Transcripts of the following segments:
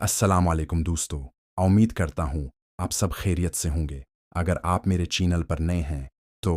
अस्सलाम वालेकुम दोस्तों। उम्मीद करता हूँ आप सब खैरियत से होंगे। अगर आप मेरे चैनल पर नए हैं तो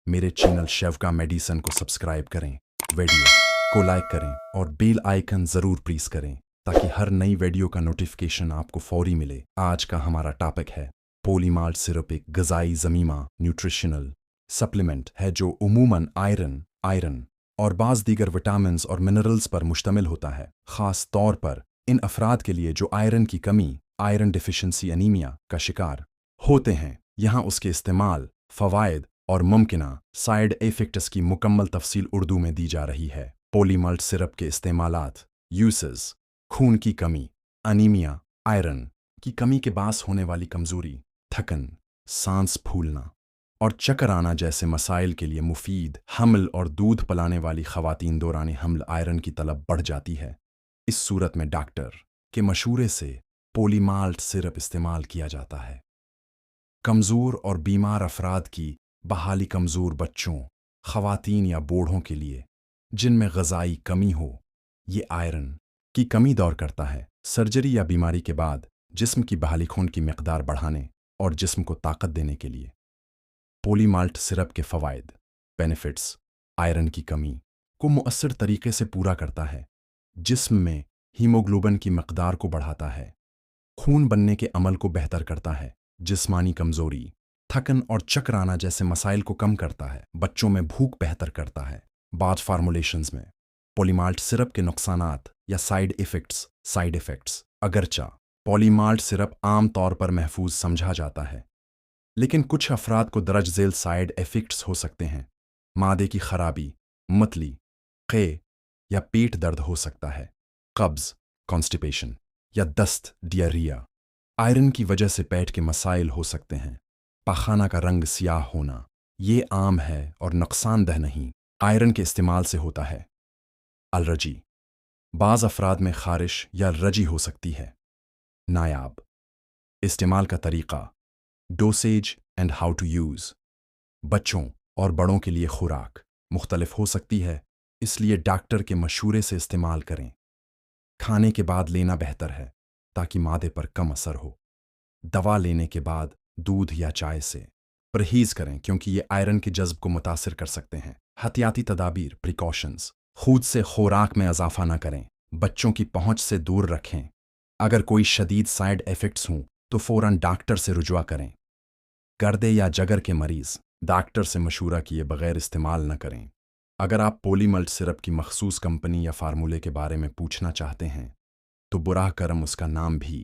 मेरे चैनल शेवका मेडिसन को सब्सक्राइब करें, वीडियो को लाइक करें और बेल आइकन ज़रूर प्रेस करें ताकि हर नई वीडियो का नोटिफिकेशन आपको फौरी मिले। आज का हमारा टॉपिक है पोलीमाल्ट सिरप। एक ग़िज़ाई ज़मीमा न्यूट्रिशनल सप्लीमेंट है जो उमूमन आयरन और बाज़ दीगर विटामिन्स और मिनरल्स पर मुश्तमिल होता है, ख़ास तौर पर इन अफराद के लिए जो आयरन की कमी आयरन डिफिशिएंसी एनीमिया का शिकार होते हैं। यहाँ उसके इस्तेमाल, फ़वाइद और मुमकिना साइड इफ़ेक्ट्स की मुकम्मल तफसील उर्दू में दी जा रही है। पोलीमाल्ट सिरप के इस्तेमालात, यूसेस, खून की कमी, अनीमिया, आयरन की कमी के बास होने वाली कमज़ोरी, थकन, सांस फूलना और चक्कर आना जैसे मसाइल के लिए मुफीद। हमल और दूध पिलाने वाली ख़वातीन दौरान हमल आयरन की तलब बढ़ जाती है। इस सूरत में डॉक्टर के मशूरे से पोलीमाल्ट सिरप इस्तेमाल किया जाता है। कमज़ोर और बीमार अफराद की बहाली, कमज़ोर बच्चों, ख़वातीन या बूढ़ों के लिए जिनमें ग़िज़ाई कमी हो, ये आयरन की कमी दौर करता है। सर्जरी या बीमारी के बाद जिस्म की बहाली, खून की मिक़दार बढ़ाने और जिस्म को ताकत देने के लिए पोलीमाल्ट सिरप के फ़वाइद, बेनिफिट्स। आयरन की कमी को मुअस्सर तरीके से पूरा करता है, जिस्म में हीमोग्लोबिन की मिक़दार को बढ़ाता है, खून बनने के अमल को बेहतर करता है, जिस्मानी कमज़ोरी, थकन और चक्कर आना जैसे मसाइल को कम करता है, बच्चों में भूख बेहतर करता है। बाद फार्मूलेशंस में पोलीमाल्ट सिरप के नुकसानात या साइड इफ़ेक्ट्स। अगरचा पोलीमाल्ट सिरप आम तौर पर महफूज समझा जाता है, लेकिन कुछ अफराद को दर्ज झेल साइड इफ़ेक्ट्स हो सकते हैं। मादे की खराबी, मतली, क़े या पेट दर्द हो सकता है, कब्ज़, कॉन्स्टिपेशन या दस्त, डियरिया। आयरन की वजह से पेट के मसाइल हो सकते हैं, पाखाना का रंग सियाह होना, ये आम है और नुकसानदह नहीं। आयरन के इस्तेमाल से होता है अलर्जी, बाज़ अफराद में खारिश या रजी हो सकती है। नायाब इस्तेमाल का तरीक़ा, dosage and how to use. बच्चों और बड़ों के लिए खुराक मुख्तलिफ हो सकती है, इसलिए डॉक्टर के मशूरे से इस्तेमाल करें। खाने के बाद लेना बेहतर है ताकि मादे पर कम असर हो। दवा लेने के बाद दूध या चाय से परहेज़ करें क्योंकि ये आयरन के जज़्ब को मुतासिर कर सकते हैं। हतियाती तदाबीर, प्रिकॉशंस। खुद से खुराक में इजाफा न करें, बच्चों की पहुंच से दूर रखें। अगर कोई शदीद साइड इफ़ेक्ट्स हों तो फ़ौरन डॉक्टर से रुजवा करें। गर्दे या जगर के मरीज़ डॉक्टर से मशूरा किए बगैर इस्तेमाल न करें। अगर आप पोलीमाल्ट सिरप की मखसूस कंपनी या फार्मूले के बारे में पूछना चाहते हैं तो बुराह करम उसका नाम भी